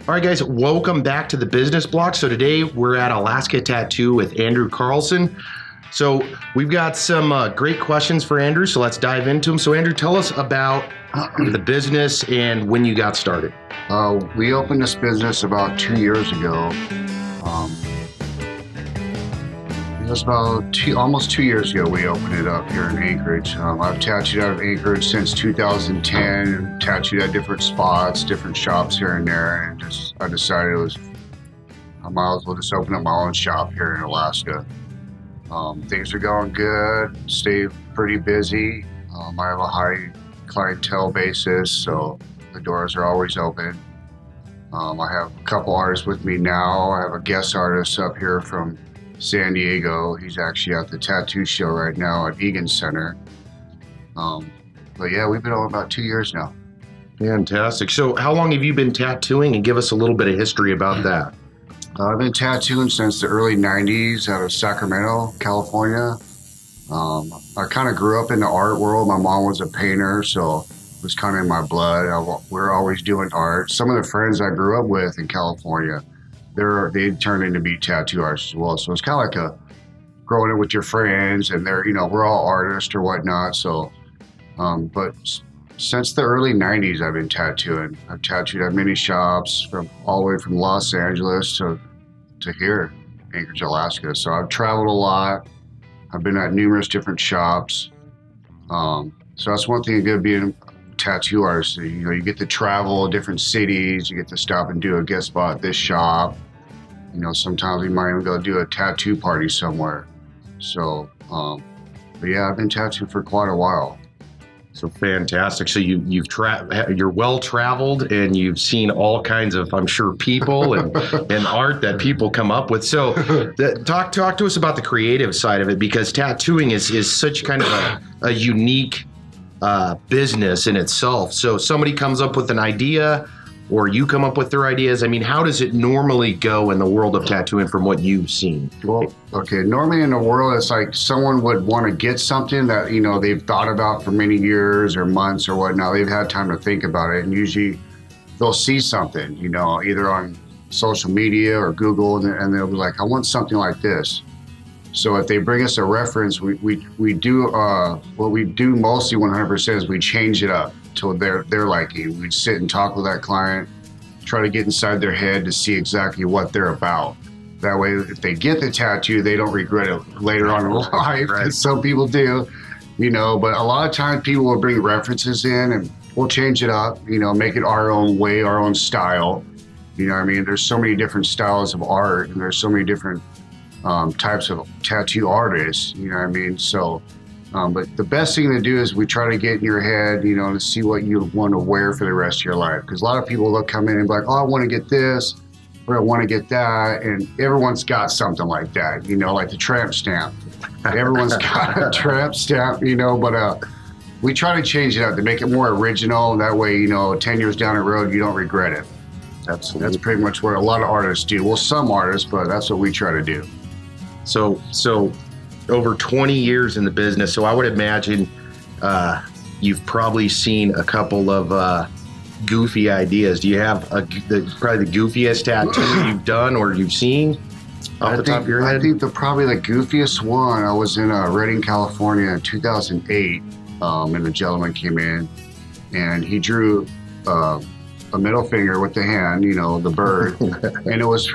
All right, guys, welcome back to the Business Block. So today we're at Alaska Tattoo with Andrew Carlson. So we've got some great questions for Andrew, so let's dive into them. So Andrew, tell us about the business and when you got started. We opened this business about 2 years ago. It was about almost 2 years ago we opened it up here in Anchorage. I've tattooed out of Anchorage since 2010, tattooed at different spots, different shops here and there, and I decided I might as well just open up my own shop here in Alaska. Things are going good, stay pretty busy. I have a high clientele basis, so the doors are always open. I have a couple artists with me now. I have a guest artist up here from San Diego. He's actually at the tattoo show right now at Egan Center. But yeah, we've been on about 2 years now. Fantastic. So how long have you been tattooing, and give us a little bit of history about that? I've been tattooing since the early 90s out of Sacramento, California. I kind of grew up in the art world. My mom was a painter, so it was kind of in my blood. We're always doing art. Some of the friends I grew up with in California, they turned into be tattoo artists as well. So it's kind of like growing up with your friends, and we're all artists or whatnot. So, but since the early 90s, I've been tattooing. I've tattooed at many shops all the way from Los Angeles to here, Anchorage, Alaska. So I've traveled a lot. I've been at numerous different shops. So that's one thing good being a tattoo artist. You get to travel different cities. You get to stop and do a guest spot at this shop. Sometimes we might even go do a tattoo party somewhere. So, but yeah, I've been tattooing for quite a while. So fantastic. So you're well traveled, and you've seen all kinds of, I'm sure, people and art that people come up with. So talk to us about the creative side of it, because tattooing is such kind of a unique business in itself. So somebody comes up with an idea, or you come up with their ideas. I mean, how does it normally go in the world of tattooing from what you've seen? Well, okay, normally in the world, it's like someone would want to get something that, they've thought about for many years or months or whatnot. They've had time to think about it, and usually they'll see something, either on social media or Google, and they'll be like, I want something like this. So if they bring us a reference, we do what we do mostly 100% is we change it up to their liking. We'd sit and talk with that client, try to get inside their head to see exactly what they're about. That way, if they get the tattoo, they don't regret it later on in life. Right. Some people do, but a lot of times people will bring references in and we'll change it up, make it our own way, our own style. There's so many different styles of art, and there's so many different types of tattoo artists, So, but the best thing to do is we try to get in your head, to see what you want to wear for the rest of your life. Because a lot of people will come in and be like, oh, I want to get this, or I want to get that. And everyone's got something like that, like the tramp stamp. Everyone's got a tramp stamp, but we try to change it up to make it more original. And that way, 10 years down the road, you don't regret it. That's pretty much what a lot of artists do. Well, some artists, but that's what we try to do. So over 20 years in the business, so I would imagine you've probably seen a couple of goofy ideas. Do you have probably the goofiest tattoo you've done or you've seen off the top of your head? I think probably the goofiest one, I was in Redding, California in 2008, and a gentleman came in and he drew a middle finger with the hand, the bird, and it was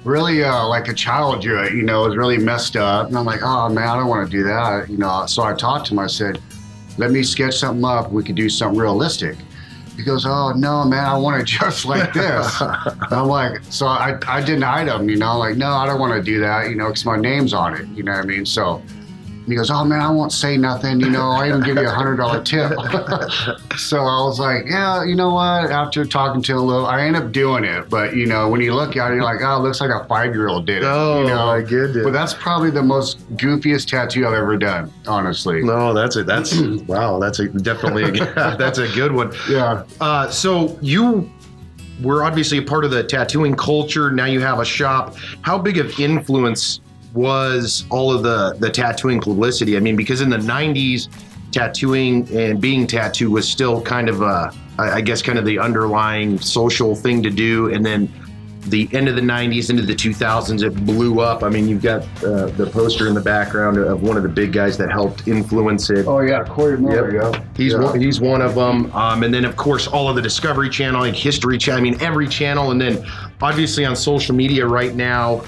really like a child drew it. It was really messed up, and I'm like, oh man, I don't want to do that. So I talked to him. I said, let me sketch something up. We could do something realistic. He goes, oh no, man, I want it just like this. And I'm like, so I denied him. Like, no, I don't want to do that. Because my name's on it. So. He goes, oh man, I won't say nothing, I even give you $100 tip. So I was like, yeah, you know what? After talking to him a little, I ended up doing it. But when you look at it, you're like, oh, it looks like a 5-year-old did it. Oh, my goodness. But that's probably the most goofiest tattoo I've ever done, honestly. No, that's wow, that's a good one. Yeah. So you were obviously a part of the tattooing culture. Now you have a shop. How big of influence was all of the tattooing publicity? I mean, because in the 90s, tattooing and being tattooed was still kind of a I guess kind of the underlying social thing to do, and then the end of the 90s into the 2000s, it blew up. I mean, you've got the poster in the background of one of the big guys that helped influence it. Oh yeah, Corey Miller. Yep. Yeah, He's one of them. And then of course all of the Discovery Channel, like History Channel. I mean, every channel. And then obviously on social media right now,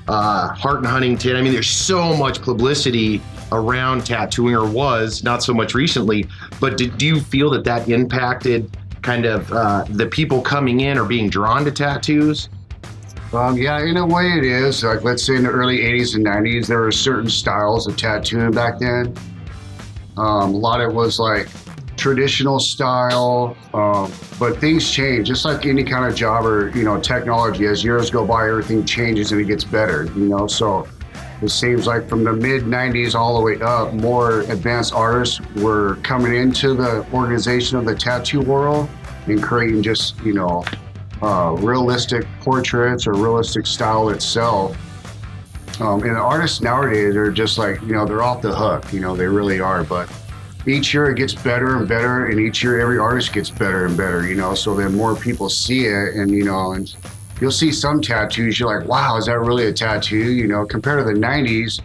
Hart and Huntington. I mean, there's so much publicity around tattooing, or was, not so much recently. But do you feel that impacted kind of the people coming in or being drawn to tattoos? Yeah, in a way it is. Like, let's say in the early 80s and 90s, there were certain styles of tattooing back then. A lot of it was like traditional style, but things change. Just like any kind of job or, technology, as years go by, everything changes and it gets better, So it seems like from the mid 90s all the way up, more advanced artists were coming into the organization of the tattoo world and creating just, realistic portraits or realistic style itself. And the artists nowadays are just like, they're off the hook, they really are. But each year it gets better and better, and each year every artist gets better and better, so then more people see it, and, and you'll see some tattoos, you're like, wow, is that really a tattoo? Compared to the 90s,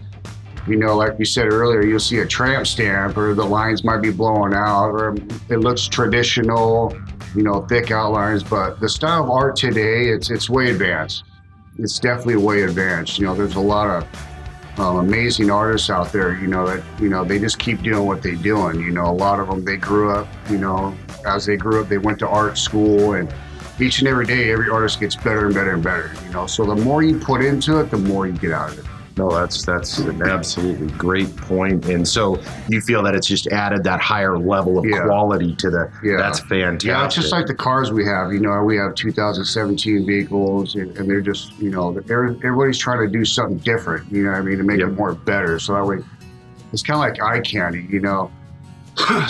like we said earlier, you'll see a tramp stamp, or the lines might be blowing out, or it looks traditional, thick outlines. But the style of art today, it's way advanced. It's definitely way advanced. There's a lot of amazing artists out there, that, they just keep doing what they're doing. A lot of them, they grew up, as they grew up, they went to art school, and each and every day, every artist gets better and better and better, So the more you put into it, the more you get out of it. No, that's an absolutely great point. And so you feel that it's just added that higher level of quality to that's fantastic. Yeah, it's just like the cars we have. We have 2017 vehicles, and they're just, everybody's trying to do something different, to make it more better. So that way, it's kind of like eye candy,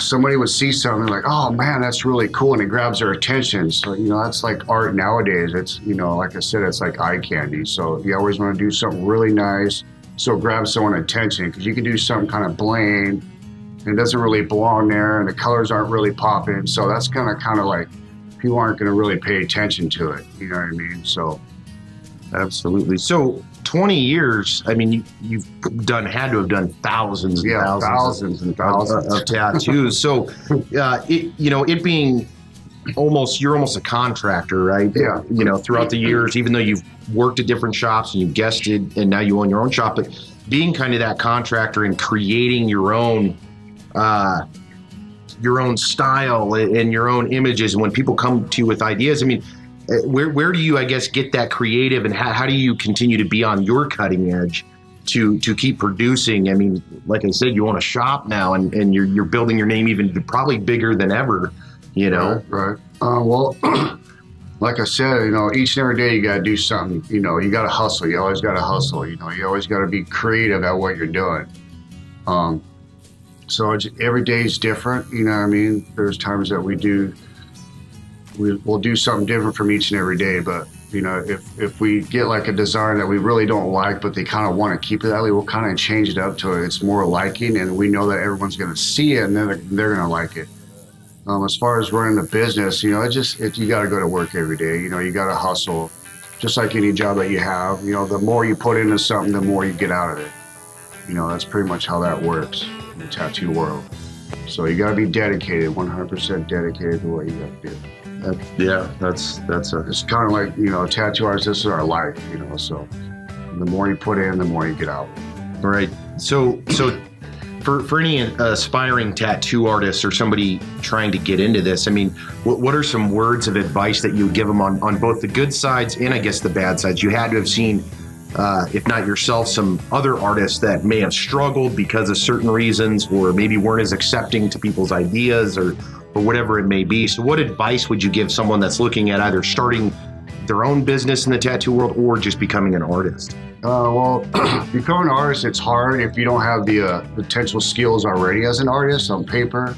Somebody would see something like, oh man, that's really cool, and it grabs their attention. So, that's like art nowadays. It's, like I said, it's like eye candy. So you always want to do something really nice, so it grabs someone's attention, because you can do something kind of bland and it doesn't really belong there, and the colors aren't really popping. So that's kind of like, people aren't going to really pay attention to it. You know what I mean? So. Absolutely. So 20 years, I mean, you've had to have done thousands and thousands of tattoos. So, it being you're almost a contractor, right? Yeah. Throughout the years, even though you've worked at different shops and you've guested and now you own your own shop, but being kind of that contractor and creating your own style and your own images. And when people come to you with ideas, I mean, where do you, I guess, get that creative, and how do you continue to be on your cutting edge to keep producing? I mean, like I said, you own a shop now, and you're building your name even probably bigger than ever, Right. Well, like I said, each and every day you got to do something. You got to hustle. You always got to hustle. You always got to be creative at what you're doing. So every day is different. What I mean? There's times that we'll do something different from each and every day, but if we get like a design that we really don't like, but they kind of want to keep it that way, we'll kind of change it up to it's more liking, and we know that everyone's going to see it, and then they're going to like it. As far as running the business, you got to go to work every day. You got to hustle, just like any job that you have. The more you put into something, the more you get out of it. That's pretty much how that works in the tattoo world. So you got to be dedicated, 100% dedicated to what you got to do. It's kind of like, tattoo artists, this is our life, so the more you put in, the more you get out. Right. So for any aspiring tattoo artists or somebody trying to get into this, I mean, what are some words of advice that you would give them on both the good sides and I guess the bad sides? You had to have seen, if not yourself, some other artists that may have struggled because of certain reasons, or maybe weren't as accepting to people's ideas, or whatever it may be. So what advice would you give someone that's looking at either starting their own business in the tattoo world or just becoming an artist? Well, becoming an artist, it's hard if you don't have the potential skills already as an artist on paper.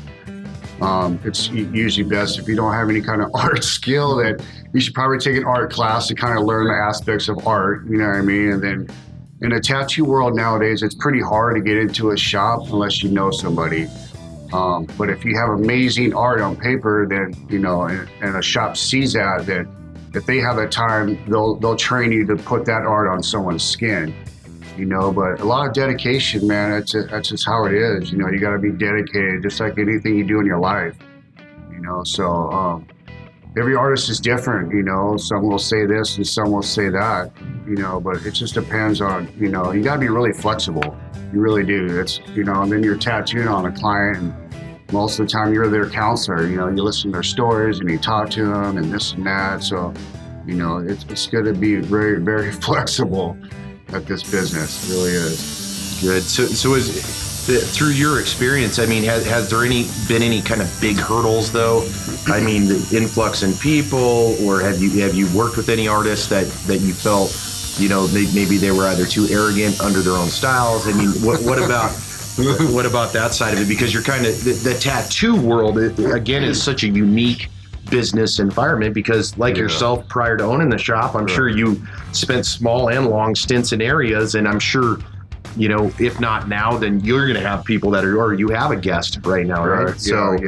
It's usually best if you don't have any kind of art skill, that you should probably take an art class to kind of learn the aspects of art, you know what I mean? And then in the tattoo world nowadays, it's pretty hard to get into a shop unless you know somebody. But if you have amazing art on paper, then, and a shop sees that, if they have the time, they'll train you to put that art on someone's skin, but a lot of dedication, man. That's just how it is. You got to be dedicated, just like anything you do in your life, so, every artist is different, some will say this and some will say that, but it just depends on, you got to be really flexible. You really do. It's, and then you're tattooing on a client, and most of the time you're their counselor, you listen to their stories and you talk to them and this and that. So, it's going to be very, very flexible at this business. It really is. Good. So through your experience, I mean, has there been any kind of big hurdles though? I mean, the influx in people, or have you worked with any artists that you felt, maybe they were either too arrogant under their own styles? I mean, what about that side of it? Because you're kind of the tattoo world, again, is such a unique business environment, because like yourself, prior to owning the shop, I'm sure you spent small and long stints in areas, and I'm sure, if not now, then you're going to have people that are, or you have a guest right now, right? So,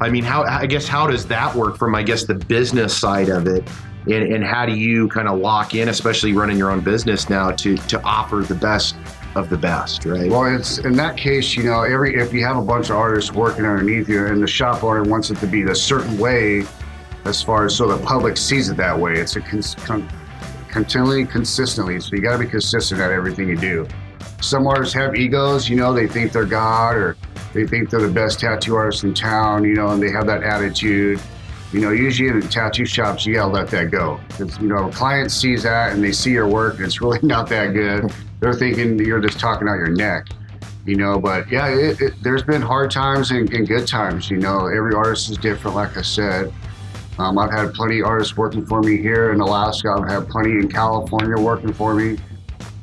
I mean, how does that work from, the business side of it? And how do you kind of lock in, especially running your own business now, to offer the best of the best, right? Well, it's in that case, if you have a bunch of artists working underneath you and the shop owner wants it to be a certain way, as far as so the public sees it that way, it's a continually, consistently. So you got to be consistent at everything you do. Some artists have egos, they think they're God, or they think they're the best tattoo artist in town, and they have that attitude. Usually in the tattoo shops, you gotta let that go. Because, a client sees that and they see your work and it's really not that good. They're thinking you're just talking out your neck, but yeah, there's been hard times and good times, every artist is different, like I said. I've had plenty of artists working for me here in Alaska. I've had plenty in California working for me.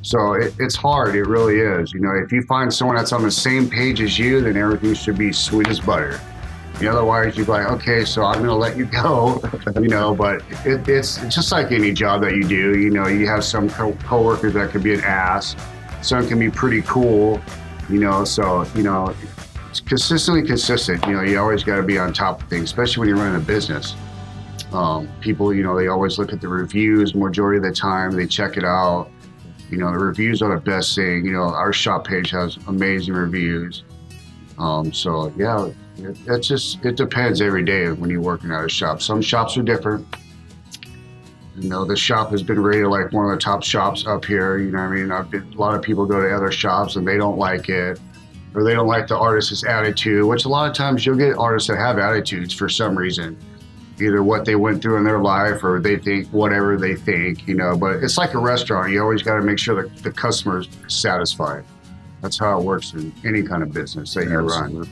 So it's hard, it really is. If you find someone that's on the same page as you, then everything should be sweet as butter. Otherwise, you're like, okay, so I'm going to let you go, but it's just like any job that you do. You have some coworkers that could be an ass. Some can be pretty cool, so, it's consistently consistent. You always got to be on top of things, especially when you're running a business. People, they always look at the reviews majority of the time. They check it out. The reviews are the best thing. Our shop page has amazing reviews. So yeah, it depends every day when you're working at a shop. Some shops are different. The shop has been rated like one of the top shops up here. A lot of people go to other shops and they don't like it, or they don't like the artist's attitude, which a lot of times you'll get artists that have attitudes for some reason. Either what they went through in their life, or they think whatever they think, but it's like a restaurant. You always got to make sure that the customer's satisfied. That's how it works in any kind of business that you run,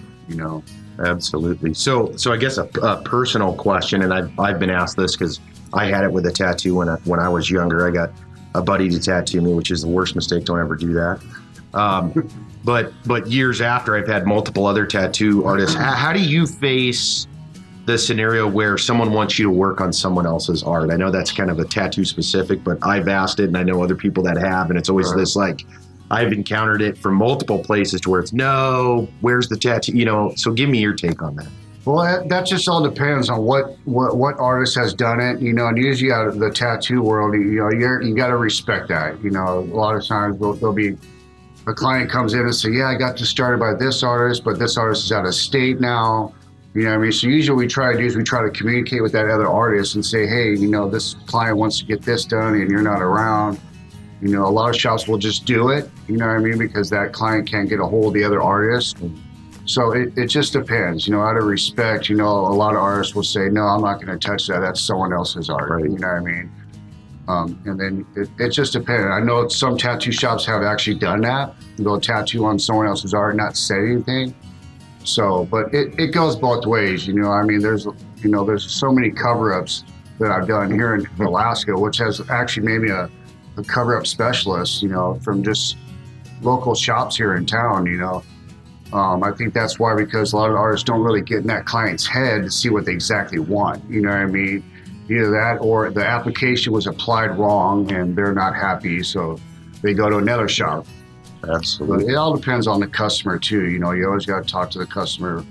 Absolutely. So I guess a personal question, and I've been asked this because I had it with a tattoo when I was younger. I got a buddy to tattoo me, which is the worst mistake. Don't ever do that. But years after, I've had multiple other tattoo artists. How do you face the scenario where someone wants you to work on someone else's art? I know that's kind of a tattoo specific, but I've asked it and I know other people that have, and it's always this, like, I've encountered it from multiple places to where it's, no, where's the tattoo? So give me your take on that. Well, that just all depends on what artist has done it, and usually out of the tattoo world, you got to respect that. A lot of times there'll be a client comes in and say, yeah, I got this started by this artist, but this artist is out of state now. So usually what we try to do is we try to communicate with that other artist and say, hey, this client wants to get this done and you're not around. A lot of shops will just do it, because that client can't get a hold of the other artist. So it just depends, out of respect, a lot of artists will say, no, I'm not going to touch that. That's someone else's art. Right. And then it just depends. I know some tattoo shops have actually done that. They'll tattoo on someone else's art and not say anything. So, but it goes both ways, there's so many cover-ups that I've done here in Alaska, which has actually made me a cover-up specialist, from just local shops here in town, I think that's why, because a lot of artists don't really get in that client's head to see what they exactly want, Either that or the application was applied wrong and they're not happy, so they go to another shop. Absolutely. But it all depends on the customer too. You always got to talk to the customer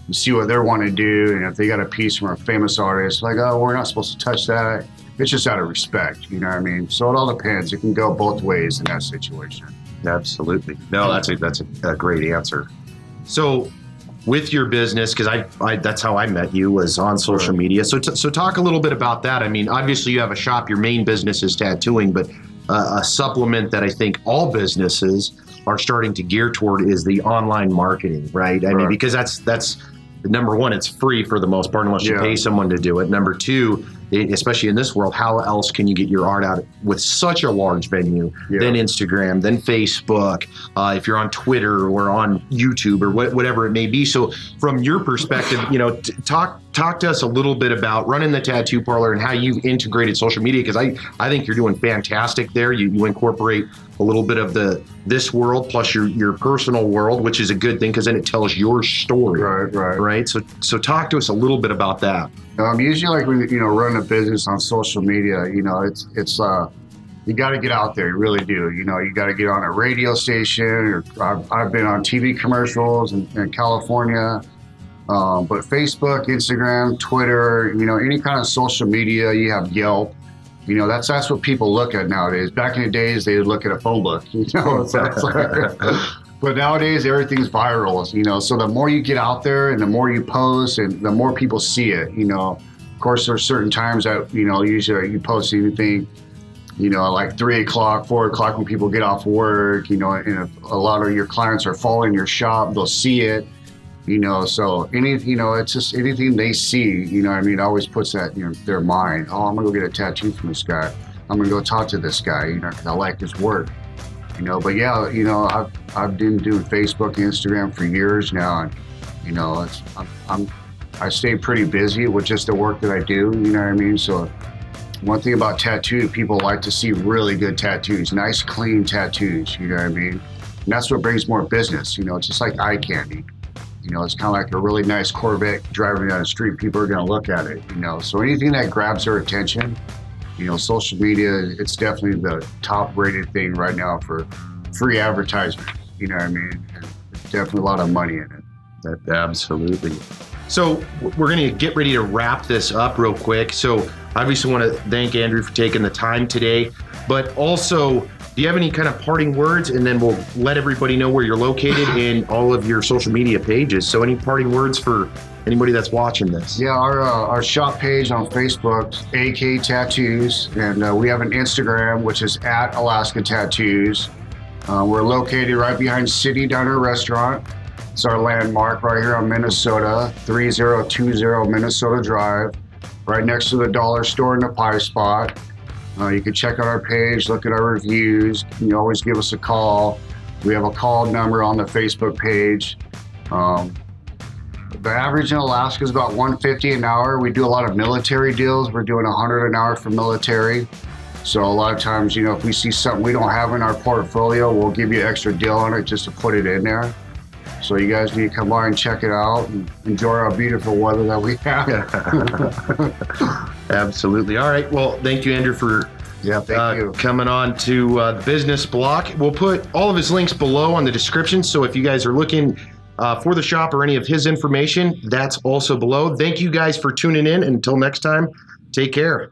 and see what they want to do. And if they got a piece from a famous artist, like, oh, we're not supposed to touch that. It's just out of respect, you know what I mean? So it all depends. It can go both ways in that situation. Absolutely. No, that's a great answer. So with your business, because I that's how I met you, was on social media. So talk a little bit about that. I mean, obviously you have a shop, your main business is tattooing, but a supplement that I think all businesses are starting to gear toward is the online marketing, right? I mean, because that's number one, it's free for the most part unless you pay someone to do it. Number two, especially in this world, how else can you get your art out with such a large venue? Then Instagram, then Facebook, if you're on Twitter or on YouTube or whatever it may be. So from your perspective, you know, talk to us a little bit about running the tattoo parlor and how you've integrated social media, because I think you're doing fantastic there. You incorporate a little bit of this world plus your personal world, which is a good thing because then it tells your story. Right. So talk to us a little bit about that. Usually, like when you run a business on social media, it's you got to get out there. You really do. You got to get on a radio station. Or I've been on TV commercials in California, but Facebook, Instagram, Twitter, any kind of social media. You have Yelp. That's what people look at nowadays. Back in the days, they would look at a phone book. But nowadays, everything's viral, so the more you get out there and the more you post and the more people see it, Of course, there's certain times that, usually you post anything, like 3 o'clock, 4 o'clock when people get off work, and if a lot of your clients are following your shop, they'll see it, so it's just anything they see, it always puts that in their mind. Oh, I'm going to go get a tattoo from this guy. I'm going to go talk to this guy, because I like his work. But yeah, I've been doing Facebook and Instagram for years now, and I stay pretty busy with just the work that I do. So one thing about tattoo, people like to see really good tattoos, nice, clean tattoos. And that's what brings more business. It's just like eye candy. It's kind of like a really nice Corvette driving down the street. People are going to look at it. So anything that grabs their attention. Social media, it's definitely the top rated thing right now for free advertisement. And there's definitely a lot of money in it. Absolutely. So we're going to get ready to wrap this up real quick. So obviously want to thank Andrew for taking the time today, but also, do you have any kind of parting words? And then we'll let everybody know where you're located in all of your social media pages. So any parting words for anybody that's watching this? Yeah, our shop page on Facebook, AK Tattoos, and we have an Instagram, which is @Alaska Tattoos. We're located right behind City Diner Restaurant. It's our landmark right here on Minnesota, 3020 Minnesota Drive, right next to the dollar store and the pie spot. You can check out our page, look at our reviews. You can always give us a call. We have a call number on the Facebook page. The average in Alaska is about $150 an hour. We do a lot of military deals. We're doing $100 an hour for military. So a lot of times, if we see something we don't have in our portfolio, we'll give you an extra deal on it just to put it in there. So you guys need to come by and check it out and enjoy our beautiful weather that we have. Absolutely. All right. Well, thank you, Andrew, for thank you. Coming on to Business Block. We'll put all of his links below on the description. So if you guys are looking for the shop or any of his information, that's also below. Thank you guys for tuning in. Until next time, take care.